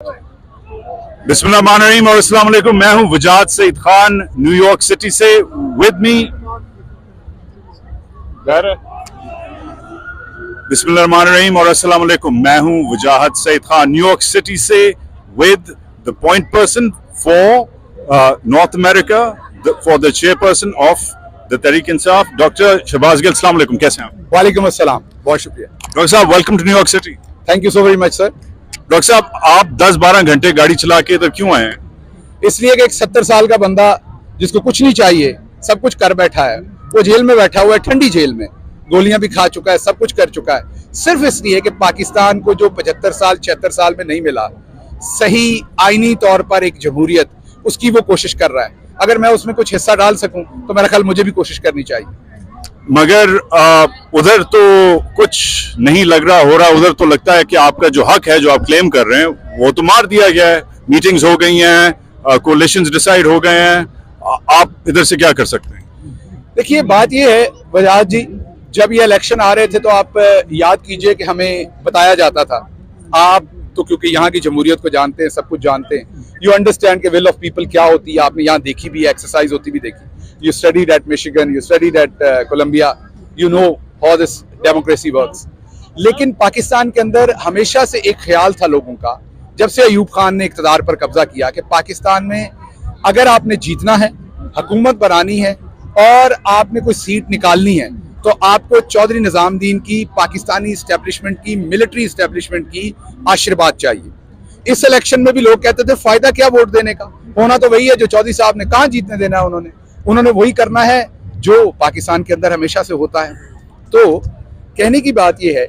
बिस्मिल्लाहिर्रहमानिर्रहीम और अस्सलाम वालेकुम। मैं हूं वजाहत सईद खान न्यूयॉर्क सिटी से। विद मी बिस्मिल्लाहिर्रहमानिर्रहीम और अस्सलाम वालेकुम। मैं हूं वजाहत सईद खान न्यूयॉर्क सिटी से with the point person for North America for the chairperson of the Tehreek Insaf doctor Shahbaz Gill. अस्सलाम वालेकुम, कैसे हैं आप? वालेकुम अस्सलाम, बहुत शुक्रिया। डॉक्टर साहब, welcome to New York city. Thank you so very much sir. Doctor साहब, आप 10-12 घंटे गाड़ी चला के इधर क्यों आए हैं? इसलिए कि एक 70 साल का बंदा जिसको कुछ नहीं चाहिए सब कुछ कर बैठा है, वो जेल में बैठा हुआ है, ठंडी जेल में, गोलियां भी खा चुका है, सब कुछ कर चुका है, सिर्फ इसलिए कि पाकिस्तान को जो 75 साल 76 साल में नहीं मिला सही आईनी तौर पर एक जमहूरियत, उसकी वो कोशिश कर रहा है। अगर मैं उसमें कुछ हिस्सा डाल सकूं तो मेरा ख्याल मुझे भी कोशिश करनी चाहिए। मगर उधर तो कुछ नहीं लग रहा हो रहा। उधर तो लगता है कि आपका जो हक है, जो आप क्लेम कर रहे हैं, वो तो मार दिया गया है। मीटिंग्स हो गई हैं, कोalitions डिसाइड हो गए हैं। आप इधर से क्या कर सकते हैं? देखिए, बात ये है वजाहत जी, जब ये इलेक्शन आ रहे थे तो आप याद कीजिए कि हमें बताया जाता था, आप तो क्योंकि यहाँ की जमहूरियत को जानते हैं, सब कुछ जानते हैं, यू अंडरस्टैंड कि विल ऑफ पीपल क्या होती है, आपने यहाँ देखी भी है, एक्सरसाइज होती भी देखी। You studied at Michigan, you studied at Columbia, you know how this democracy works. लेकिन पाकिस्तान के अंदर हमेशा से एक ख्याल था लोगों का, जब से अयूब खान ने इक़्तिदार पर कब्जा किया, कि पाकिस्तान में अगर आपने जीतना है, हुकूमत बनानी है और आपने कोई सीट निकालनी है तो आपको चौधरी निज़ामुद्दीन की, पाकिस्तानी इस्टेब्लिशमेंट की, मिलिट्री इस्टेब्लिशमेंट की आशीर्वाद चाहिए। इस इलेक्शन में भी लोग कहते थे फायदा क्या वोट देने का, होना तो वही है जो चौधरी साहब ने, कहाँ जीतने देना है उन्होंने वही करना है जो पाकिस्तान के अंदर हमेशा से होता है। तो कहने की बात यह है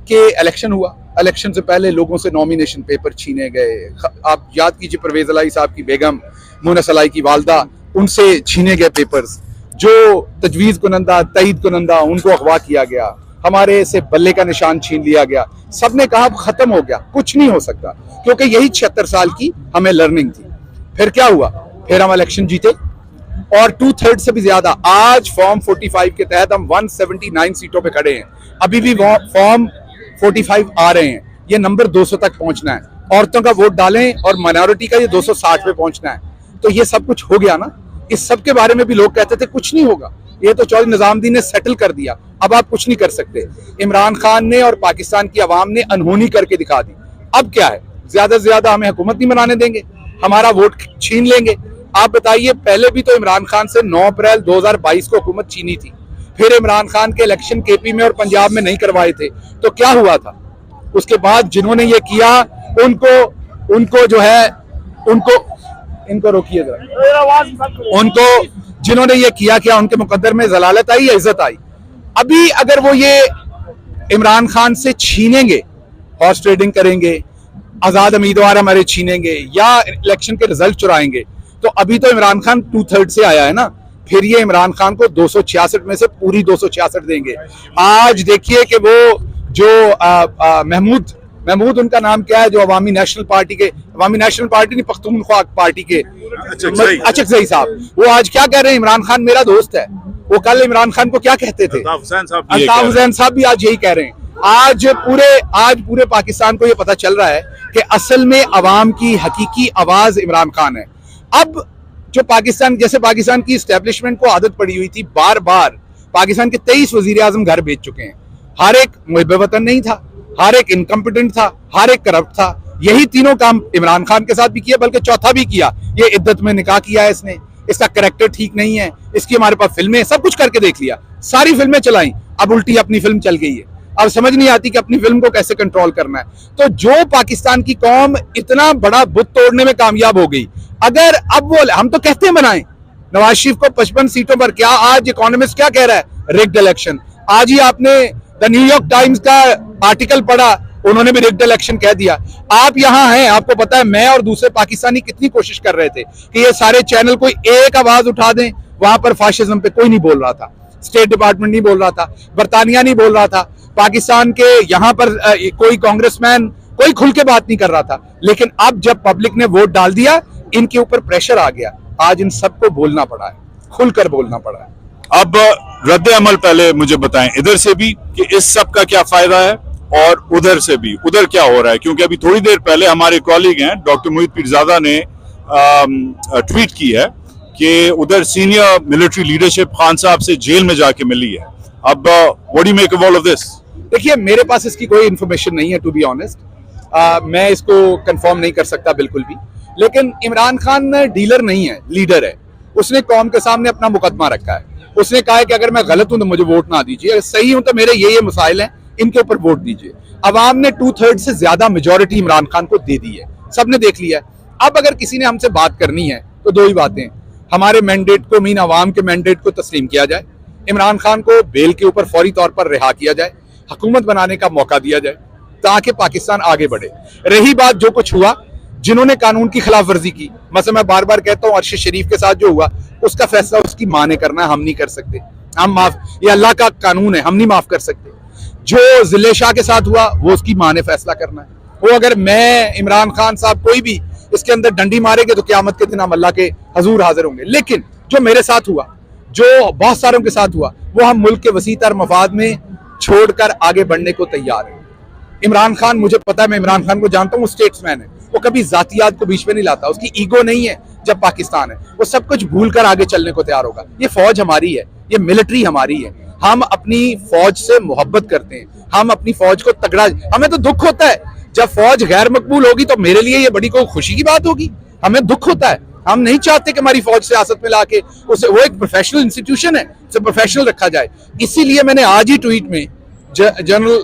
कि इलेक्शन हुआ, इलेक्शन से पहले लोगों से नॉमिनेशन पेपर छीने गए। आप याद कीजिए परवेज अलाई साहब की बेगम मोनस अलाई की वालदा, उनसे छीने गए पेपर्स। जो तजवीज़ कुनंदा, तईद कुनंदा, उनको अगवा किया गया, हमारे से बल्ले का निशान छीन लिया गया। सबने कहा अब खत्म हो गया, कुछ नहीं हो सकता, क्योंकि यही 76 साल की हमें लर्निंग थी। फिर क्या हुआ? फिर हम इलेक्शन जीते और 2/3 से भी ज्यादा। आज फॉर्म 45 के तहत हम 179 सीटों पे खड़े हैं। अभी भी फॉर्म 45 आ रहे हैं, ये नंबर 200 तक पहुंचना है। औरतों का वोट डालें और माइनॉरिटी का ये 260 पे पहुंचना है। तो ये सब कुछ हो गया ना। इस सब के बारे में भी लोग कहते थे कुछ नहीं होगा, ये तो चौधरी निज़ामुद्दीन ने सेटल कर दिया, अब आप कुछ नहीं कर सकते। इमरान खान ने और पाकिस्तान की आवाम ने अनहोनी करके दिखा दी। अब क्या है, ज्यादा से ज्यादा हमें हुकूमत नहीं बनाने देंगे, हमारा वोट छीन लेंगे। आप बताइए, पहले भी तो इमरान खान से 9 अप्रैल 2022 को हुकूमत छीनी थी। फिर इमरान खान के इलेक्शन केपी में और पंजाब में नहीं करवाए थे, तो क्या हुआ था? उसके बाद जिन्होंने ये किया उनको जो है इनको रोकिए जरा, उनको जिन्होंने ये किया, क्या उनके मुकद्दर में जलालत आई या इज्जत आई? अभी अगर वो ये इमरान खान से छीनेंगे, हॉर्स ट्रेडिंग करेंगे, आजाद उम्मीदवार हमारे छीनेंगे या इलेक्शन के रिजल्ट चुराएंगे, तो अभी तो इमरान खान 2/3 से आया है ना। फिर ये इमरान खान को 266 में से पूरी 266 देंगे। आज देखिए कि वो जो महमूद उनका नाम क्या है, जो अवामी नेशनल पार्टी नहीं, पख्तूनख्वा पार्टी के अचकजई साहब, वो आज क्या कह रहे हैं? इमरान खान मेरा दोस्त है। वो कल इमरान खान को क्या कहते थे? अल्ताफ हुसैन साहब भी आज यही कह रहे हैं। आज पूरे पाकिस्तान को ये पता चल रहा है कि असल में अवाम की हकीकी आवाज इमरान खान है। अब जो पाकिस्तान की इस्टेब्लिशमेंट को आदत पड़ी हुई थी, बार बार पाकिस्तान के 23 वजीर आजम घर भेज चुके हैं। हर एक मुहिब वतन नहीं था, हर एक इनकम्पिटेंट था, हर एक करप्ट था। यही तीनों काम इमरान खान के साथ भी किया, बल्कि चौथा भी किया। ये इद्दत में निकाह किया है इसने, इसका कैरेक्टर ठीक नहीं है, इसकी हमारे पास फिल्में, सब कुछ करके देख लिया, सारी फिल्में चलाई, अब उल्टी अपनी फिल्म चल गई है। अब समझ नहीं आती कि अपनी फिल्म को कैसे कंट्रोल करना है। तो जो पाकिस्तान की कौम इतना बड़ा बुत तोड़ने में कामयाब हो गई, अगर अब वो, हम तो कहते हैं बनाएं नवाज शरीफ को 55 सीटों पर, क्या आज इकोनॉमिस्ट क्या कह रहा है? Rigged election. आज ही आपने द न्यूयॉर्क टाइम्स का आर्टिकल पढ़ा, उन्होंने भी रिग्ड इलेक्शन कह दिया। आप यहाँ हैं, आपको पता है मैं और दूसरे पाकिस्तानी कितनी कोशिश कर रहे थे कि ये सारे चैनल कोई एक आवाज उठा दें। वहां पर फाशिज्म पे कोई नहीं बोल रहा था, स्टेट डिपार्टमेंट नहीं बोल रहा था, बरतानिया नहीं बोल रहा था, पाकिस्तान के यहाँ पर कोई कांग्रेसमैन कोई खुल के बात नहीं कर रहा था। लेकिन अब जब पब्लिक ने वोट डाल दिया, इनके ऊपर प्रेशर आ गया, आज इन सबको बोलना पड़ा है, खुलकर बोलना पड़ा है। अब रद्द अमल पहले मुझे बताएं इधर से भी कि इस सब का क्या फायदा है और उधर से भी, उधर क्या हो रहा है? क्योंकि अभी थोड़ी देर पहले हमारे कॉलीग हैं डॉक्टर मोहित पीरजादा ने ट्वीट की है कि उधर सीनियर मिलिट्री लीडरशिप खान साहब से जेल में जाके मिली है। अब what do you make of all of this? देखिए, मेरे पास इसकी कोई इन्फॉर्मेशन नहीं है, टू बी ऑनेस्ट। मैं इसको कंफर्म नहीं कर सकता बिल्कुल भी। लेकिन इमरान खान डीलर नहीं है, लीडर है। उसने कौम के सामने अपना मुकदमा रखा है। उसने कहा है कि अगर मैं गलत हूं तो मुझे वोट ना दीजिए, अगर सही हूं तो मेरे ये मसाइल हैं, इनके ऊपर वोट दीजिए। अवाम ने 2/3 से ज्यादा मेजोरिटी इमरान खान को दे दी है, सबने देख लिया है। अब अगर किसी ने हमसे बात करनी है तो दो ही बातें, हमारे मैंडेट को, मीन अवाम के मैंडेट को तस्लीम किया जाए, इमरान खान को बेल के ऊपर फौरी तौर पर रिहा किया जाए, हुकूमत बनाने का मौका दिया जाए ताकि पाकिस्तान आगे बढ़े। रही बात जो कुछ हुआ, जिन्होंने कानून की खिलाफ वर्जी की, मतलब मैं बार बार कहता हूं अरशद शरीफ के साथ जो हुआ, उसका फैसला उसकी मां ने करना है, हम नहीं कर सकते। हम माफ, ये अल्लाह का कानून है, हम नहीं माफ कर सकते। जो जिले शाह के साथ हुआ वो उसकी मां ने फैसला करना है। वो अगर मैं, इमरान खान साहब, कोई भी इसके अंदर डंडी मारेंगे तो क़यामत के दिन हम अल्लाह के हजूर हाजिर होंगे। लेकिन जो मेरे साथ हुआ, जो बहुत सारों के साथ हुआ, वो हम मुल्क के वसीतर मफाद में छोड़कर आगे बढ़ने को तैयार है। इमरान खान, मुझे पता है, मैं इमरान खान को जानता हूँ, वो स्टेट्समैन है, वो कभी जातियात को बीच में नहीं लाता, उसकी ईगो नहीं है। जब पाकिस्तान है, वो सब कुछ भूल कर आगे चलने को तैयार होगा। ये फौज हमारी है, ये मिलिट्री हमारी है, हम अपनी फौज से मोहब्बत करते हैं, हम अपनी फौज को तगड़ा, हमें तो दुख होता है जब फौज गैर मकबूल होगी, तो मेरे लिए ये बड़ी कोई खुशी की बात होगी। हमें दुख होता है, हम नहीं चाहते कि हमारी फौज सियासत में लाके उसे, वो एक प्रोफेशनल इंस्टीट्यूशन है, उसे प्रोफेशनल रखा जाए। इसीलिए मैंने आज ही ट्वीट में जनरल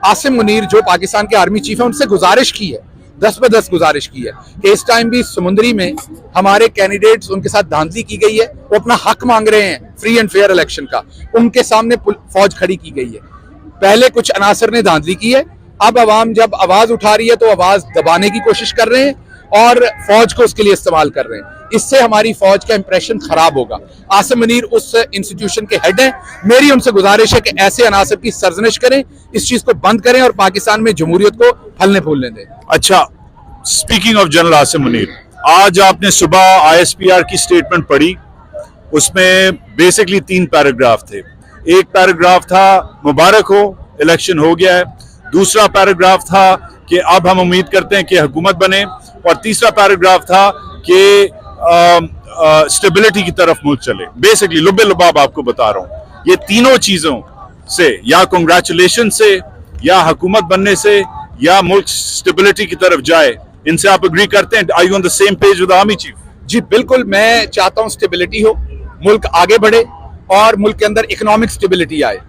आसिम मुनीर, जो पाकिस्तान के आर्मी चीफ है, उनसे गुजारिश की है, 10 पे 10 गुजारिश की है कि इस टाइम भी समुद्री में हमारे कैंडिडेट्स, उनके साथ धांधली की गई है, वो अपना हक मांग रहे हैं फ्री एंड फेयर इलेक्शन का, उनके सामने फौज खड़ी की गई है। पहले कुछ अनासर ने धांधली की है, अब अवाम जब आवाज उठा रही है तो आवाज दबाने की कोशिश कर रहे हैं और फौज को उसके लिए इस्तेमाल कर रहे हैं। इससे हमारी फौज का इंप्रेशन खराब होगा। आसिम मुनीर उस इंस्टीट्यूशन के हेड हैं। मेरी उनसे गुजारिश है कि ऐसे अनासर की सरजनिश करें, इस चीज को बंद करें और पाकिस्तान में जमहूरियत को फलने फूलने दें। अच्छा, speaking of general Asim Munir, आज आपने सुबह ISPR की स्टेटमेंट पढ़ी, उसमें बेसिकली 3 पैराग्राफ थे। एक पैराग्राफ था मुबारक हो, इलेक्शन हो गया है। दूसरा पैराग्राफ था कि अब हम उम्मीद करते हैं कि हुकूमत बने, और तीसरा पैराग्राफ था कि स्टेबिलिटी की तरफ मुल्क चले। बेसिकली लुबे लुबाब आपको बता रहा हूं, ये तीनों चीजों से, या कांग्रेचुलेशन से, या हुकूमत बनने से, या मुल्क स्टेबिलिटी की तरफ जाए, इनसे आप एग्री करते हैं? Are you on the same page with army chief? जी बिल्कुल, मैं चाहता हूं स्टेबिलिटी हो, मुल्क आगे बढ़े और मुल्क के अंदर इकोनॉमिक स्टेबिलिटी आए।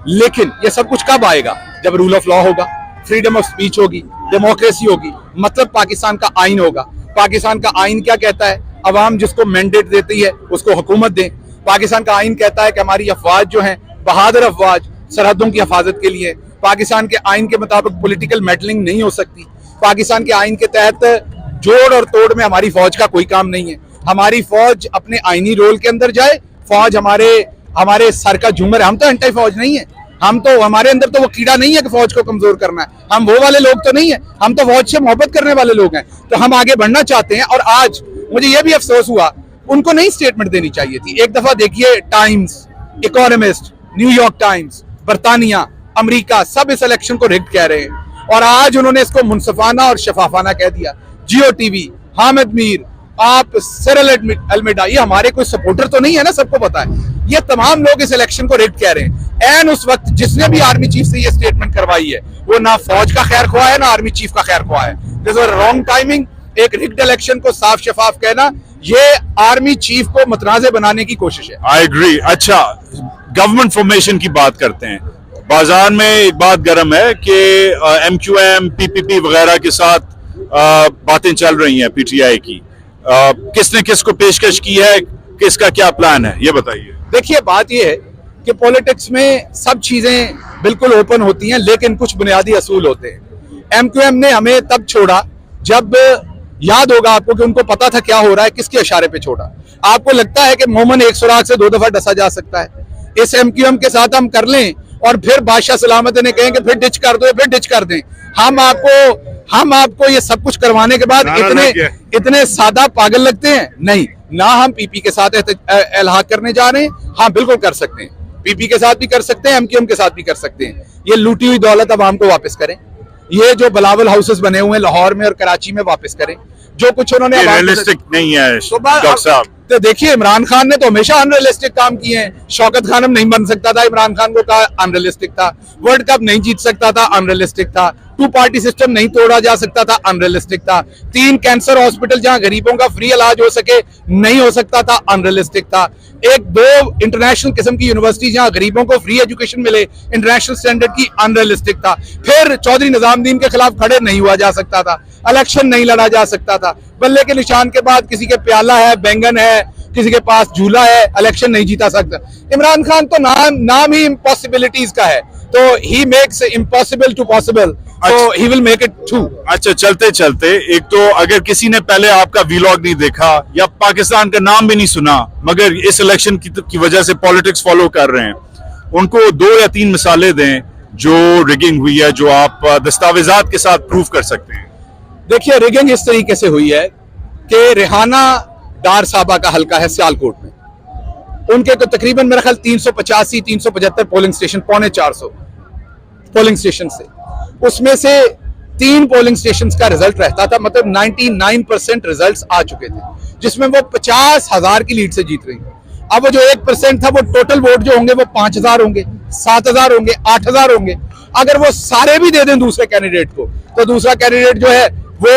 लेकिन ये सब कुछ कब आएगा? जब रूल ऑफ लॉ होगा, फ्रीडम ऑफ स्पीच होगी, डेमोक्रेसी होगी, मतलब पाकिस्तान का आइन होगा। पाकिस्तान का आइन क्या कहता है? अवाम जिसको मैंडेट देती है उसको हुकूमत दें। पाकिस्तान का आइन कहता है कि हमारी अफवाज जो हैं, बहादुर अफवाज, सरहदों की हिफाजत के लिए। पाकिस्तान के आइन के मुताबिक पॉलिटिकल मेडलिंग नहीं हो सकती। पाकिस्तान के आइन के तहत जोड़ और तोड़ में हमारी फौज का कोई काम नहीं है। हमारी फौज अपने आइनी रोल के अंदर जाए। फौज हमारे सर का झूमर है। हम तो एंटी फौज नहीं है, हम तो, हमारे अंदर तो वो कीड़ा नहीं है कि फौज को कमजोर करना है। हम वो वाले लोग तो नहीं है, हम तो फौज से मोहब्बत करने वाले लोग हैं। तो हम आगे बढ़ना चाहते हैं। और आज मुझे ये भी अफसोस हुआ, उनको नहीं स्टेटमेंट देनी चाहिए थी। एक दफा देखिए, टाइम्स, इकोनॉमिस्ट, न्यूयॉर्क टाइम्स, बरतानिया, अमेरिका, सब इस इलेक्शन को रिग्ड कह रहे हैं, और आज उन्होंने इसको मुनसफाना और शफाफाना कह दिया। जियो टीवी, हामिद मीर, आप सिरिल अल्मेडा, ये हमारे कोई सपोर्टर तो नहीं है ना, सबको पता है। ये तमाम लोग इस इलेक्शन को रिग्ड कह रहे हैं। एन उस वक्त जिसने भी आर्मी चीफ से ये स्टेटमेंट करवाई है, वो ना फौज का खैर ख्वाह है ना आर्मी चीफ का खैर ख्वाह है। This was wrong timing. एक रिग्ड इलेक्शन को साफ शफाफ कहना, ये आर्मी चीफ को मतनाज़े बनाने की कोशिश है। I agree. अच्छा, गवर्नमेंट फॉर्मेशन की बात करते हैं। बाजार में एक बात गर्म है कि MQM, PPP वगैरह के साथ बातें चल रही हैं PTI की। किसने किसको पेशकश की है, किसका क्या प्लान है, ये बताइए। देखिए, बात यह है कि पॉलिटिक्स में सब चीजें बिल्कुल ओपन होती हैं, लेकिन कुछ बुनियादी असूल होते हैं। MQM ने हमें तब छोड़ा जब, याद होगा आपको, कि उनको पता था क्या हो रहा है, किसके इशारे पे छोड़ा। आपको लगता है कि मोमन एक सुराग से 2 दफा डसा जा सकता है? इस MQM के साथ हम कर लें और फिर बादशाह सलामत ने कहें कि फिर डिच कर दो, फिर डिच कर दें। हम आपको ये सब कुछ करवाने के बाद इतने सादा पागल लगते हैं? नहीं, ना हम PP के साथ इल्हाक करने जा रहे हैं। हाँ, बिल्कुल कर सकते हैं। पीपी के साथ भी कर सकते हैं, एमक्यूएम के साथ भी कर सकते हैं। ये लूटी हुई दौलत अब हमको वापस करें। ये जो बिलावल हाउसेस बने हुए हैं लाहौर में और कराची में, वापस करें। जो कुछ उन्होंने रियलिस्टिक नहीं है डॉक्टर साहब। तो देखिए, इमरान खान ने तो हमेशा अनरियलिस्टिक काम किए हैं। शौकत खानम नहीं बन सकता था, इमरान खान को कहा अनरियलिस्टिक था। वर्ल्ड कप नहीं जीत सकता था, अनरियलिस्टिक था। 2 पार्टी सिस्टम नहीं तोड़ा जा सकता था, अनरियलिस्टिक था। 3 कैंसर हॉस्पिटल जहां गरीबों का फ्री इलाज हो सके नहीं हो सकता था, अनरियलिस्टिक था। 1-2 इंटरनेशनल किस्म की यूनिवर्सिटी जहां गरीबों को फ्री एजुकेशन मिले इंटरनेशनल स्टैंडर्ड की, अनरियलिस्टिक था। फिर चौधरी निजामुद्दीन के खिलाफ खड़े नहीं हुआ जा सकता था, इलेक्शन नहीं लड़ा जा सकता था। बल्ले के निशान के बाद किसी के प्याला है, बैंगन है, किसी के पास झूला है, इलेक्शन नहीं जीता सकता। इमरान खान तो नाम ही इम्पॉसिबिलिटीज का है, तो he makes impossible to possible, so he will make it too। अच्छा, चलते चलते, एक तो अगर किसी ने पहले आपका वीलॉग नहीं देखा या पाकिस्तान का नाम भी नहीं सुना मगर इस इलेक्शन की वजह से पॉलिटिक्स फॉलो कर रहे हैं, उनको 2 या 3 मिसालें दें जो रिगिंग हुई है, जो आप दस्तावेजात के साथ प्रूव कर सकते हैं। देखिए, रिगिंग इस तरीके से हुई है कि रेहाना डार साहबा का हल्का है सियालकोट में, उनके तो तकरीबन मेरा ख्याल 385-375 पोलिंग स्टेशन, 350 पोलिंग स्टेशन से, उसमें से 3 पोलिंग स्टेशन का रिजल्ट रहता था, मतलब 99% रिजल्ट्स आ चुके थे, जिसमें वो 50,000 की लीड से जीत रही। अब वो जो 1% था, वो टोटल वोट जो होंगे वो 5,000 होंगे, 7,000 होंगे, 8,000 होंगे। अगर वो सारे भी दे दें दूसरे कैंडिडेट को, तो दूसरा कैंडिडेट जो है वो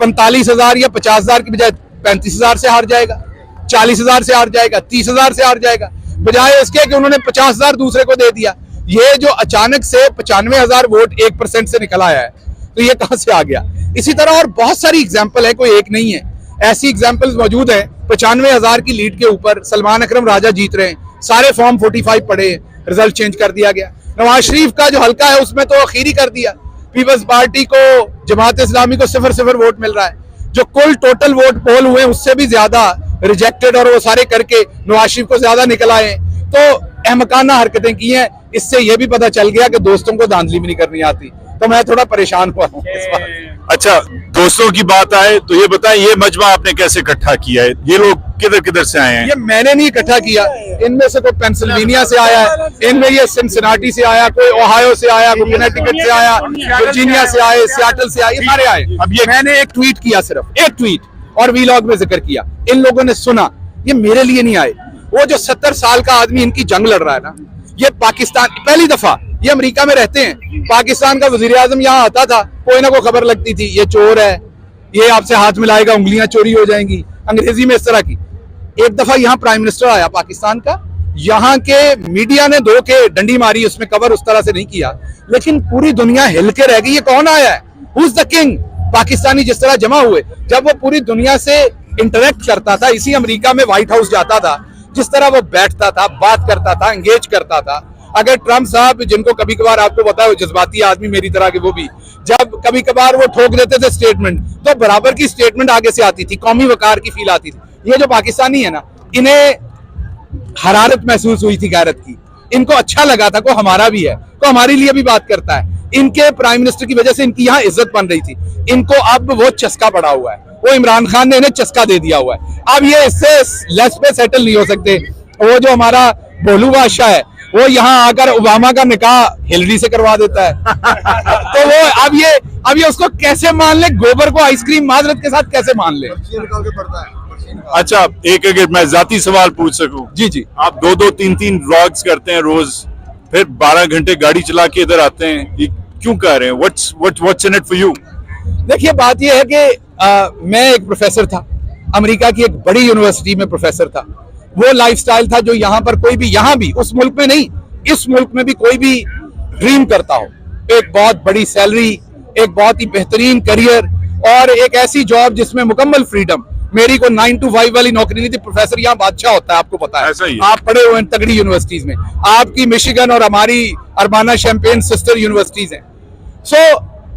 45,000 या 50,000 की बजाय 35,000 से हार जाएगा, 40,000 से हार जाएगा, 30,000 से हार जाएगा, बजाय इसके कि उन्होंने 50,000 दूसरे को दे दिया। ये जो अचानक से 95,000 वोट 1% से निकल आया है, तो ये कहां से आ गया? इसी तरह और बहुत सारी एग्जाम्पल है, कोई एक नहीं है, ऐसी एग्जाम्पल्स मौजूद है। 95,000 की लीड के ऊपर सलमान अकरम राजा जीत रहे हैं, सारे फॉर्म 45 पड़े, रिजल्ट चेंज कर दिया गया। नवाज शरीफ का जो हल्का है उसमें तो आखिरी कर दिया, पीपल्स पार्टी को, जमात इस्लामी को 0 वोट मिल रहा है। जो कुल टोटल वोट पोल हुए उससे भी ज्यादा रिजेक्टेड और वो सारे करके नवाज शरीफ को ज्यादा निकल आए। तो अहमकाना हरकतें की हैं। इससे यह भी पता चल गया कि दोस्तों को धांधली भी नहीं करनी आती, तो मैं थोड़ा परेशान हुआ हूं इस बात। अच्छा, दोस्तों की बात आए तो ये बताएं, ये मजमा आपने कैसे इकट्ठा किया है? ये लोग किधर किधर से आए हैं? ये मैंने नहीं इकट्ठा किया, इनमें से कोई पेंसिल्वेनिया से आया है, इनमें ये सिनसिनाटी से आया, कोई ओहायो से आया, कोई कनेक्टिकट से आया, वर्जीनिया से आए, सियाटल से आए, ये सारे आए। अब ये मैंने एक ट्वीट किया, सिर्फ एक ट्वीट, और वीलॉग में जिक्र किया, इन लोगों ने सुना। ये मेरे लिए नहीं आए, वो जो 70 साल का आदमी इनकी जंग लड़ रहा है ना, ये पाकिस्तान, पहली दफा ये अमेरिका में रहते हैं, पाकिस्तान का वजीर आजम यहाँ आता था, कोई ना कोई खबर लगती थी, ये चोर है, ये आपसे हाथ मिलाएगा, उंगलियां चोरी हो जाएंगी, अंग्रेजी में इस तरह की। एक दफा यहाँ प्राइम मिनिस्टर आया पाकिस्तान का, यहाँ के मीडिया ने 2 के डंडी मारी, उसमें कवर उस तरह से नहीं किया, लेकिन पूरी दुनिया हिल के रह गई, ये कौन आया है, who is the king. Pakistani जिस तरह जमा हुए, जब वो पूरी दुनिया से इंटरेक्ट करता था, इसी अमेरिका में व्हाइट हाउस जाता था, जिस तरह वो बैठता था, बात करता था, एंगेज करता था। अगर ट्रम्प साहब, जिनको कभी कभार आपको पता है जज्बाती आदमी मेरी तरह के, वो भी जब कभी कभार वो ठोक देते थे स्टेटमेंट, तो बराबर की स्टेटमेंट आगे से आती थी, कौमी वकार की फील आती थी। ये जो पाकिस्तानी है ना, इन्हें हरारत महसूस हुई थी गैरत की, इनको अच्छा लगा था को हमारा भी है, को हमारे लिए भी बात करता है। इनके प्राइम मिनिस्टर की वजह से इनकी यहाँ इज्जत बन रही थी, इनको अब वो चस्का पड़ा हुआ है, वो इमरान खान ने इन्हें चस्का दे दिया हुआ है। अब ये इससे लेस पे सेटल नहीं हो सकते। वो जो हमारा भोलू बादशाह है, वो यहाँ आकर ओबामा का निकाह हिलरी से करवा देता है। तो वो अब ये उसको कैसे मान ले, गोबर को आइसक्रीम माजरत के साथ कैसे मान ले। अच्छा, एक अगर मैं जाती सवाल पूछ सकूं, जी जी, आप 2-2, 3-3 व्लॉग्स करते हैं रोज, फिर 12 घंटे गाड़ी चला के इधर आते हैं, ये क्यों कर रहे हैं? What's in it for you? देखिए, बात यह है कि मैं एक प्रोफेसर था, अमेरिका की एक बड़ी यूनिवर्सिटी में प्रोफेसर था। वो लाइफस्टाइल था जो यहाँ पर कोई भी, यहाँ भी, उस मुल्क में नहीं, इस मुल्क में भी कोई भी ड्रीम करता हो। एक बहुत बड़ी सैलरी, एक बहुत ही बेहतरीन करियर और एक ऐसी जॉब जिसमें मुकम्मल फ्रीडम। मेरी को 9 to 5 वाली नौकरी नहीं थी। प्रोफेसर यहाँ बादशाह होता है, आपको पता है, आप पढ़े हुए हैं तगड़ी यूनिवर्सिटीज में, आपकी मिशिगन और हमारी अरबाना शैंपेन सिस्टर यूनिवर्सिटीज हैं। सो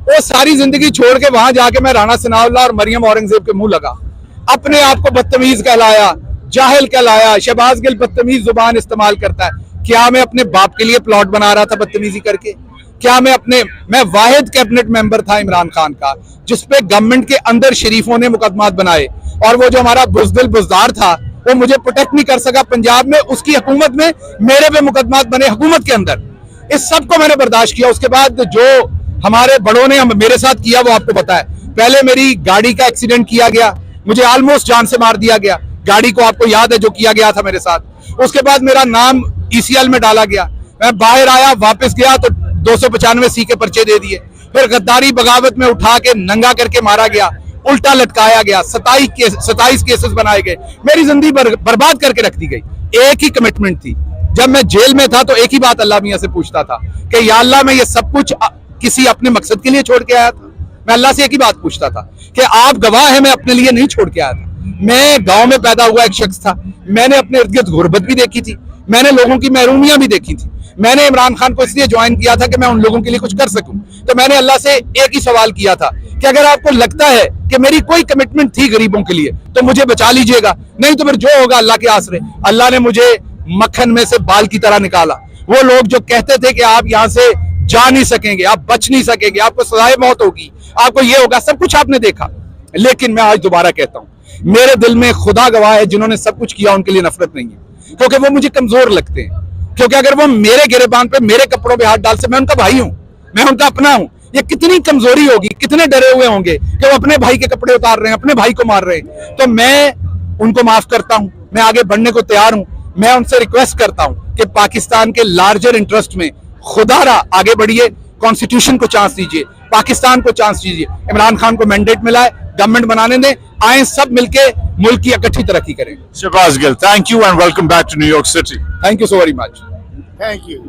वो सारी जिंदगी छोड़ के वहां जाके मैं राणा सनाउल्लाह और मरियम औरंगजेब के मुंह लगा, अपने आप को बदतमीज कहलाया, जाहिल कहलाया। शहबाज गिल बदतमीज जुबान इस्तेमाल करता है। क्या मैं अपने बाप के लिए प्लॉट बना रहा था बदतमीजी करके? क्या मैं वाहिद कैबिनेट मेंबर था इमरान खान का जिसपे गवर्नमेंट के अंदर शरीफों ने मुकदमात बनाए, और वो जो हमारा बुजदिल बुजदार था वो मुझे प्रोटेक्ट नहीं कर सका पंजाब में, उसकी हुकूमत में मेरे पे मुकदमात बने हुकूमत के अंदर। इस सब को मैंने बर्दाश्त किया। उसके बाद जो हमारे बड़ों ने मेरे साथ किया वो आपको पता है। पहले मेरी गाड़ी का एक्सीडेंट किया गया, मुझे ऑलमोस्ट जान से मार दिया गया। गाड़ी को आपको याद है जो किया गया था मेरे साथ। उसके बाद मेरा नाम ECL में डाला गया, मैं बाहर आया, वापस गया तो 295C के पर्चे दे दिए। फिर गद्दारी बगावत में उठा के नंगा करके मारा गया, उल्टा लटकाया गया, 27 केसेस बनाए गए, मेरी जिंदगी बर्बाद करके रख दी गई। एक ही कमिटमेंट थी, जब मैं जेल में था तो एक ही बात अल्लाह मियां से पूछता था कि या अल्लाह मैं ये सब कुछ किसी अपने मकसद के लिए छोड़ के आया था। मैं अल्लाह से एक ही बात पूछता था कि आप गवाह हैं, मैं अपने लिए नहीं छोड़ के आया था। मैं गांव में पैदा हुआ एक शख्स था, मैंने अपने इर्द गिर्द गुर्बत भी देखी थी, मैंने लोगों की महरूमियां भी देखी थी। मैंने इमरान खान को इसलिए ज्वाइन किया था कि मैं उन लोगों के लिए कुछ कर सकूं। तो मैंने अल्लाह से एक ही सवाल किया था कि अगर आपको लगता है कि मेरी कोई कमिटमेंट थी गरीबों के लिए तो मुझे बचा लीजिएगा, नहीं तो फिर जो होगा अल्लाह के आसरे। अल्लाह ने मुझे मक्खन में से बाल की तरह निकाला। वो लोग जो कहते थे कि आप यहां से जा नहीं सकेंगे, आप बच नहीं सकेंगे, आपको सजाए मौत होगी, आपको ये होगा, सब कुछ आपने देखा। लेकिन मैं आज दोबारा कहता हूं, मेरे दिल में खुदा गवाह है जिन्होंने सब कुछ किया उनके लिए नफरत नहीं है, क्योंकि वो मुझे कमजोर लगते हैं। क्योंकि अगर वो मेरे गिरेबान पे मेरे कपड़ों पे हाथ डाल से, मैं उनका भाई हूं, मैं उनका अपना हूं, ये कितनी कमजोरी होगी, कितने डरे हुए होंगे कि वो अपने भाई के कपड़े उतार रहे हैं, अपने भाई को मार रहे हैं। तो मैं उनको माफ करता हूं, मैं आगे बढ़ने को तैयार हूं। मैं उनसे रिक्वेस्ट करता हूं कि पाकिस्तान के लार्जर इंटरेस्ट में खुदारा आगे बढ़िए, कॉन्स्टिट्यूशन को चांस दीजिए, पाकिस्तान को चांस दीजिए। इमरान खान को मैंडेट मिला है, गवर्नमेंट बनाने दें, आए सब मिलके मुल्क की इकट्ठी तरक्की करें। Shahbaz Gill, thank you and welcome back to New York City. Thank you so very much. Thank you.